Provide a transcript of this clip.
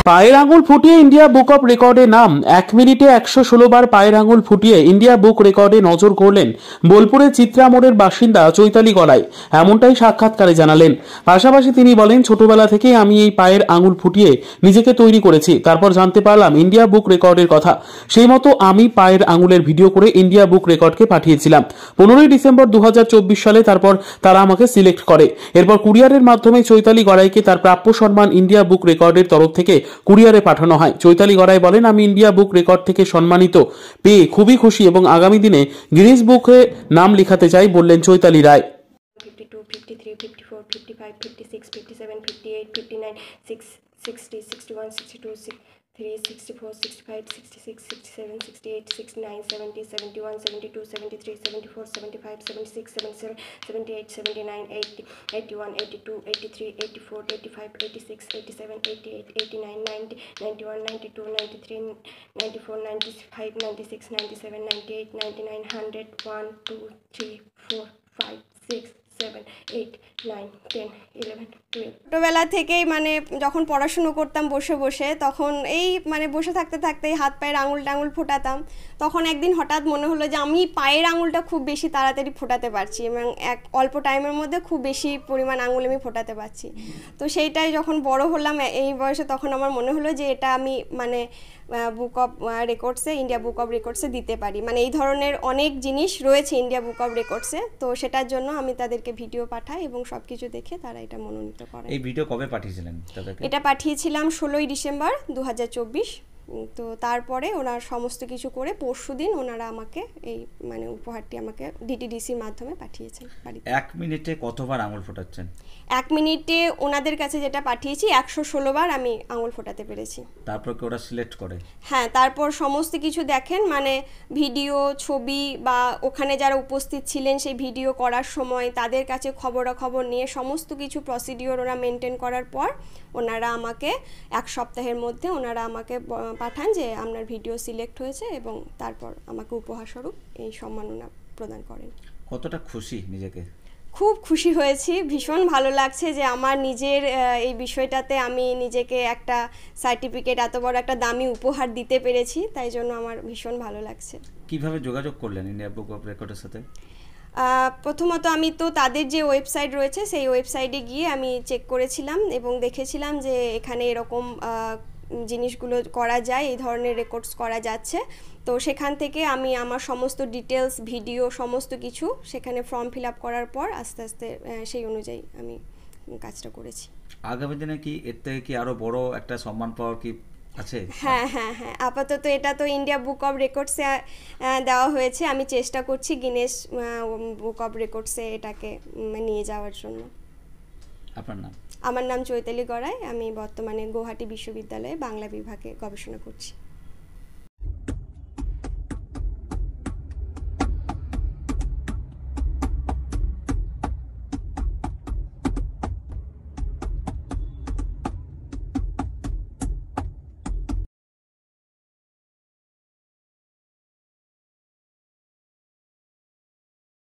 পায়ের আঙুল ফুটিয়ে ইন্ডিয়া বুক অব রেকর্ডে নাম। 1 মিনিটে 116 বার পায়ের আঙুল ফুটিয়ে ইন্ডিয়া বুক রেকর্ডে নজর করলেন বোলপুরের চিত্রামোড়ের বাসিন্দা চৈতালি গড়াই। এমনটাই সাক্ষাৎকারে জানালেন। পাশাপাশি তিনি বলেন, ছোটবেলা থেকে আমি এই পায়ের আঙুল ফুটিয়ে নিজেকে তৈরি করেছি। তারপর জানতে পারলাম ইন্ডিয়া বুক রেকর্ডের কথা। সেই মতো আমি পায়ের আঙুলের ভিডিও করে ইন্ডিয়া বুক রেকর্ডকে পাঠিয়েছিলাম। 15ই ডিসেম্বর 2024 সালে তারপর তারা আমাকে সিলেক্ট করে। এরপর কুরিয়ারের মাধ্যমে চৈতালি গড়াইকে তার প্রাপ্য সম্মান ইন্ডিয়া বুক রেকর্ডের তরফ থেকে কুরিয়ারে পাঠানো হয়। চৈতালি গড়াই বলেন, আমি ইন্ডিয়া বুক রেকর্ড থেকে সম্মানিত পেয়ে খুবই খুশি এবং আগামী দিনে গিনেস বুকে নাম লিখাতে চাই, বললেন চৈতালি রায়। 52, 53, 54, 55, 56, 57, 58, 59, 60, 61, 62, 63, 64, 65, 66, 67, 68, 69, 70, 71, 72, 73, 74, 75, 76, 77, 78, 79, 80, 81, 82, 83, 84, 85, 86, 87, 88, 89, 90, 91, 92, 93, 94, 95, 96, 97, 98, 99, 100, 1, 2, 3, 4, 5, 6, 7, 8, 9, 10, 11, 12। ছোটোবেলা থেকেই মানে যখন পড়াশুনো করতাম বসে বসে, তখন এই মানে বসে থাকতে থাকতেই হাত পায়ের আঙুল টাঙুল ফোটাতাম। তখন একদিন হঠাৎ মনে হলো যে আমি পায়ের আঙুলটা খুব বেশি তাড়াতাড়ি ফোটাতে পারছি এবং অল্প টাইমের মধ্যে খুব বেশি পরিমাণ আঙুল আমি ফোটাতে পারছি। তো সেইটাই যখন বড় হলাম এই বয়সে, তখন আমার মনে হলো যে এটা আমি মানে বুক অফ রেকর্ডসে, ইন্ডিয়া বুক অফ রেকর্ডসে দিতে পারি। মানে এই ধরনের অনেক জিনিস রয়েছে ইন্ডিয়া বুক অফ রেকর্ডসে। তো সেটার জন্য আমি তাদেরকে ভিডিও পাঠাই এবং সব কিছু দেখে তারা এটা মনোনীত করে। এই ভিডিও কবে পাঠিয়েছিলেন তাদেরকে? এটা পাঠিয়েছিলাম 16ই ডিসেম্বর 2024। তো তারপরে ওনার সমস্ত কিছু করে পরশুদিন ওনারা আমাকে এই মানে উপহারটি আমাকে ডিটিডিসির মাধ্যমে পাঠিয়েছেন বাড়িতে। 1 মিনিটে কতবার আঙুল ফোটাচ্ছেন? 1 মিনিটে ওনাদের কাছে যেটা পাঠিয়েছি 116 বার আমি আঙুল ফোটাতে পেরেছি। তারপর কি ওরা সিলেক্ট করে? হ্যাঁ, তারপর সমস্ত কিছু দেখেন, মানে ভিডিও, ছবি বা ওখানে যারা উপস্থিত ছিলেন সেই ভিডিও করার সময় তাদের কাছে খবরাখবর নিয়ে সমস্ত কিছু প্রসিডিওর ওরা মেনটেন করার পর ওনারা আমাকে 1 সপ্তাহের মধ্যে ওনারা আমাকে পাঠান যে আপনার ভিডিও সিলেক্ট হয়েছে এবং তারপর আমাকে উপহারস্বরূপ এই সম্মাননা প্রদান করেন। কতটা খুশি নিজেকে? খুব খুশি হয়েছি, ভীষণ ভালো লাগছে যে আমার নিজের এই বিষয়টাতে আমি নিজেকে একটা সার্টিফিকেট, এত বড় একটা দামি উপহার দিতে পেরেছি, তাই জন্য আমার ভীষণ ভালো লাগছে। কিভাবে যোগাযোগ করলেন ইন্ডিয়া বুক অফ রেকর্ডের সাথে? প্রথমত আমি তো তাদের যে ওয়েবসাইট রয়েছে সেই ওয়েবসাইটে গিয়ে আমি চেক করেছিলাম এবং দেখেছিলাম যে এখানে এরকম জিনিসগুলো করা যায়, এই ধরনের রেকর্ডস করা যাচ্ছে। তো সেখান থেকে আমি আমার সমস্ত ডিটেলস, ভিডিও, সমস্ত কিছু সেখানে ফর্ম ফিল আপ করার পর আস্তে আস্তে সেই অনুযায়ী আমি কাজটা করেছি। আগামী দিনে কি এর থেকে কি আরও বড় একটা সম্মান পাওয়ার কি আছে? হ্যাঁ হ্যাঁ হ্যাঁ, আপাতত এটা তো ইন্ডিয়া বুক অফ রেকর্ডসে দেওয়া হয়েছে। আমি চেষ্টা করছি গিনেস বুক অফ রেকর্ডসে এটাকে নিয়ে যাওয়ার জন্য। আপনার নাম? আমার নাম চৈতালি গড়াই। আমি বর্তমানে গৌহাটি বিশ্ববিদ্যালয়ে বাংলা বিভাগে গবেষণা করছি।